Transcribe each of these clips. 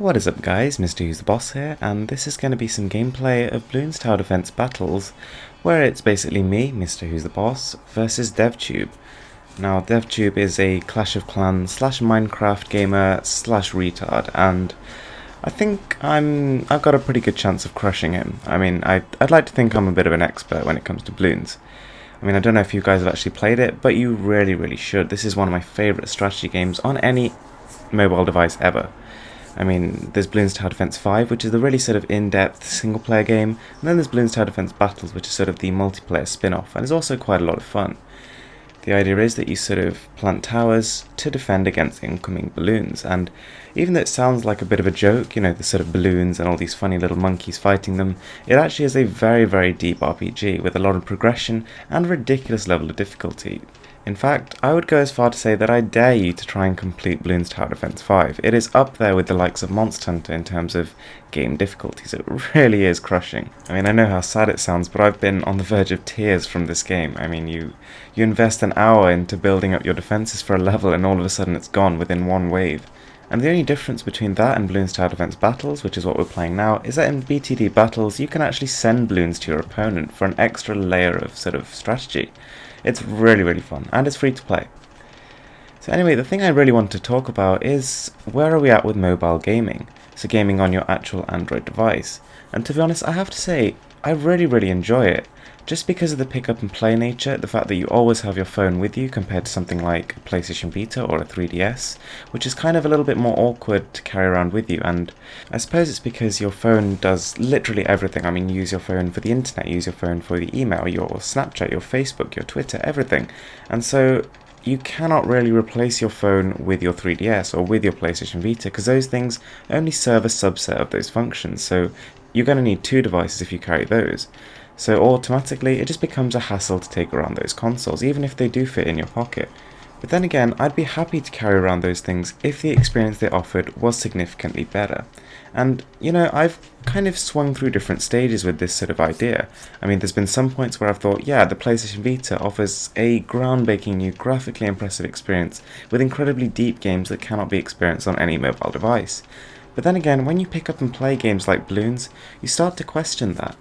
What is up guys, Mrwhosetheboss here, and this is going to be some gameplay of Bloons Tower Defense Battles, where it's basically me, Mrwhosetheboss, versus DevTube. Now, DevTube is a Clash of Clans slash Minecraft gamer slash retard, and I think I've got a pretty good chance of crushing him. I mean, I'd like to think I'm a bit of an expert when it comes to Bloons. I mean, I don't know if you guys have actually played it, but you really should. This is one of my favourite strategy games on any mobile device ever. I mean, there's Bloons Tower Defense 5, which is the really sort of in-depth single-player game, and then there's Bloons Tower Defense Battles, which is sort of the multiplayer spin-off, and it's also quite a lot of fun. The idea is that you sort of plant towers to defend against incoming balloons, and even though it sounds like a bit of a joke, you know, the sort of balloons and all these funny little monkeys fighting them, it actually is a very deep RPG with a lot of progression and a ridiculous level of difficulty. In fact, I would go as far to say that I dare you to try and complete Bloons Tower Defense 5. It is up there with the likes of Monster Hunter in terms of game difficulties. It really is crushing. I mean, I know how sad it sounds, but I've been on the verge of tears from this game. I mean, you invest an hour into building up your defenses for a level and all of a sudden it's gone within one wave. And the only difference between that and Bloons Tower Defense Battles, which is what we're playing now, is that in BTD Battles you can actually send balloons to your opponent for an extra layer of sort of strategy. It's really fun, and it's free to play. So anyway, the thing I really want to talk about is where are we at with mobile gaming? So gaming on your actual Android device. And to be honest, I have to say, I really enjoy it. Just because of the pick up and play nature, the fact that you always have your phone with you compared to something like a PlayStation Vita or a 3DS, which is kind of a little bit more awkward to carry around with you, and I suppose it's because your phone does literally everything. I mean, you use your phone for the internet, you use your phone for the email, your Snapchat, your Facebook, your Twitter, everything, and so you cannot really replace your phone with your 3DS or with your PlayStation Vita, because those things only serve a subset of those functions, so you're going to need two devices if you carry those. So automatically it just becomes a hassle to take around those consoles, even if they do fit in your pocket. But then again, I'd be happy to carry around those things if the experience they offered was significantly better. And, you know, I've kind of swung through different stages with this sort of idea. I mean, there's been some points where I've thought, yeah, the PlayStation Vita offers a groundbreaking new graphically impressive experience with incredibly deep games that cannot be experienced on any mobile device. But then again, when you pick up and play games like Bloons, you start to question that.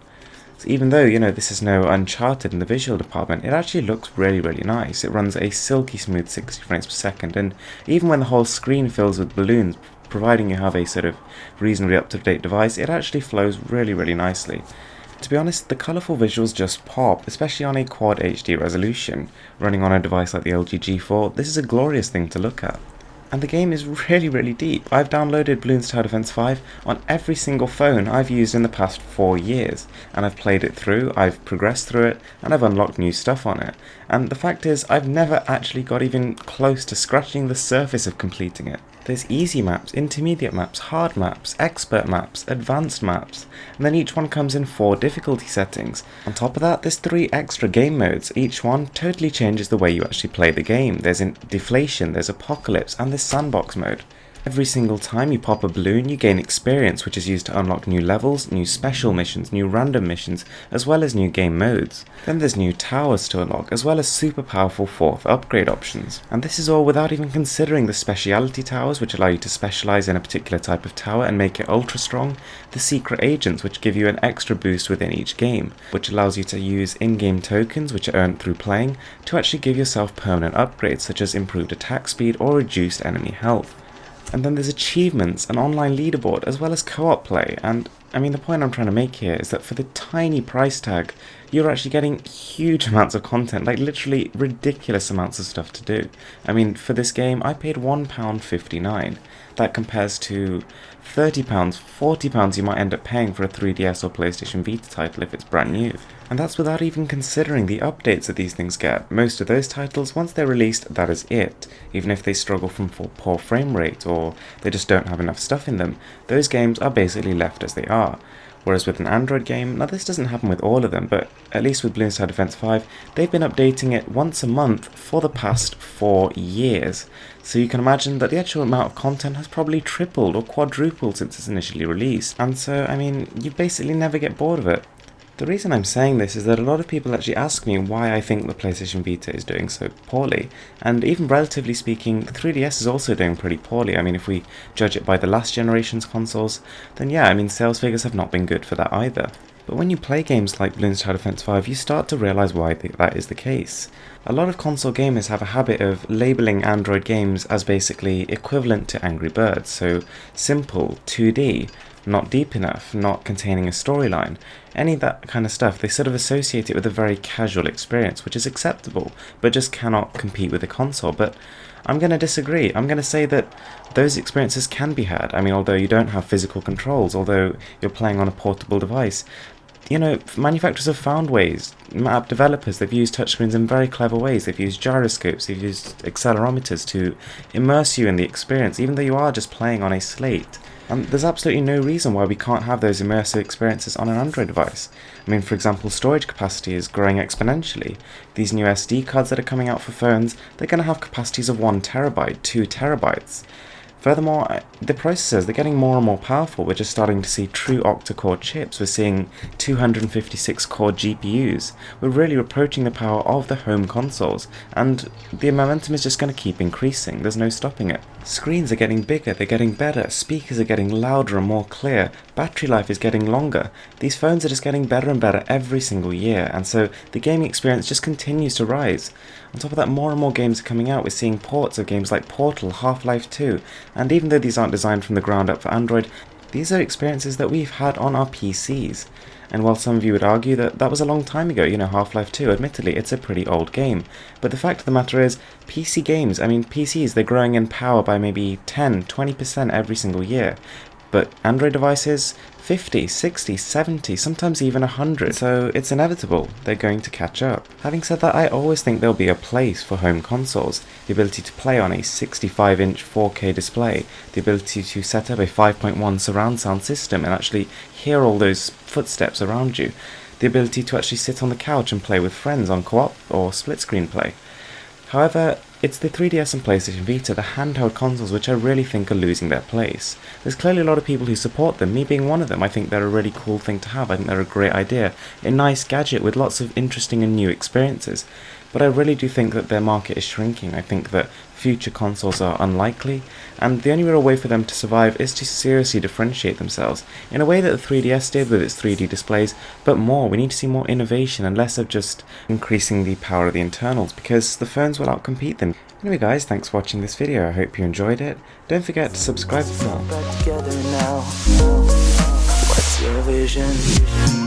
So even though, you know, this is no Uncharted in the visual department, it actually looks really nice. It runs a silky smooth 60 frames per second, and even when the whole screen fills with balloons, providing you have a sort of reasonably up-to-date device, it actually flows really nicely. To be honest, the colourful visuals just pop, especially on a Quad HD resolution. Running on a device like the LG G4, this is a glorious thing to look at. And the game is really deep. I've downloaded Bloons Tower Defense 5 on every single phone I've used in the past 4 years, and I've played it through, I've progressed through it, and I've unlocked new stuff on it. And the fact is, I've never actually got even close to scratching the surface of completing it. There's easy maps, intermediate maps, hard maps, expert maps, advanced maps, and then each one comes in 4 difficulty settings. On top of that, there's 3 extra game modes. Each one totally changes the way you actually play the game. There's deflation, there's apocalypse, and there's sandbox mode. Every single time you pop a balloon, you gain experience, which is used to unlock new levels, new special missions, new random missions, as well as new game modes. Then there's new towers to unlock, as well as super powerful 4th upgrade options. And this is all without even considering the speciality towers, which allow you to specialize in a particular type of tower and make it ultra strong, the secret agents, which give you an extra boost within each game, which allows you to use in-game tokens, which are earned through playing, to actually give yourself permanent upgrades, such as improved attack speed or reduced enemy health. And then there's achievements, an online leaderboard, as well as co-op play, and I mean the point I'm trying to make here is that for the tiny price tag, you're actually getting huge amounts of content, like literally ridiculous amounts of stuff to do. I mean, for this game, I paid £1.59. That compares to £30, £40 you might end up paying for a 3DS or PlayStation Vita title if it's brand new. And that's without even considering the updates that these things get. Most of those titles, once they're released, that is it. Even if they struggle from poor frame rate or they just don't have enough stuff in them, those games are basically left as they are. Whereas with an Android game, now this doesn't happen with all of them, but at least with Bloons Tower Defense 5, they've been updating it once a month for the past 4 years. So you can imagine that the actual amount of content has probably tripled or quadrupled since it's initially released. And so, I mean, you basically never get bored of it. The reason I'm saying this is that a lot of people actually ask me why I think the PlayStation Vita is doing so poorly, and even relatively speaking, the 3DS is also doing pretty poorly. I mean, if we judge it by the last generation's consoles, then yeah, I mean, sales figures have not been good for that either. But when you play games like Bloons Tower Defense 5, you start to realise why that is the case. A lot of console gamers have a habit of labelling Android games as basically equivalent to Angry Birds, so simple, 2D, not deep enough, not containing a storyline, any of that kind of stuff. They sort of associate it with a very casual experience, which is acceptable, but just cannot compete with a console. But I'm going to disagree. I'm going to say that those experiences can be had. I mean, although you don't have physical controls, although you're playing on a portable device, you know, manufacturers have found ways, app developers, they've used touchscreens in very clever ways. They've used gyroscopes, they've used accelerometers to immerse you in the experience, even though you are just playing on a slate. And there's absolutely no reason why we can't have those immersive experiences on an Android device. I mean, for example, storage capacity is growing exponentially. These new SD cards that are coming out for phones, they're going to have capacities of 1 terabyte, 2 terabytes. Furthermore, the processors, they're getting more and more powerful. We're just starting to see true octa-core chips. We're seeing 256-core GPUs. We're really approaching the power of the home consoles, and the momentum is just going to keep increasing. There's no stopping it. Screens are getting bigger, they're getting better, speakers are getting louder and more clear, battery life is getting longer. These phones are just getting better and better every single year, and so the gaming experience just continues to rise. On top of that, more and more games are coming out. We're seeing ports of games like Portal, Half-Life 2, and even though these aren't designed from the ground up for Android, these are experiences that we've had on our PCs. And while some of you would argue that that was a long time ago, you know, Half-Life 2, admittedly, it's a pretty old game. But the fact of the matter is, PC games, I mean, PCs, they're growing in power by maybe 10, 20% every single year. But Android devices, 50, 60, 70, sometimes even 100. So it's inevitable, they're going to catch up. Having said that, I always think there'll be a place for home consoles. The ability to play on a 65-inch 4K display, the ability to set up a 5.1 surround sound system and actually hear all those footsteps around you, the ability to actually sit on the couch and play with friends on co-op or split-screen play. However, it's the 3DS and PlayStation Vita, the handheld consoles, which I really think are losing their place. There's clearly a lot of people who support them, me being one of them. I think they're a really cool thing to have. I think they're a great idea, a nice gadget with lots of interesting and new experiences. But I really do think that their market is shrinking. I think that future consoles are unlikely, and the only real way for them to survive is to seriously differentiate themselves, in a way that the 3DS did with its 3D displays, but more. We need to see more innovation and less of just increasing the power of the internals, because the phones will outcompete them. Anyway guys, thanks for watching this video, I hope you enjoyed it. Don't forget to subscribe for more. Back together now. What's your vision?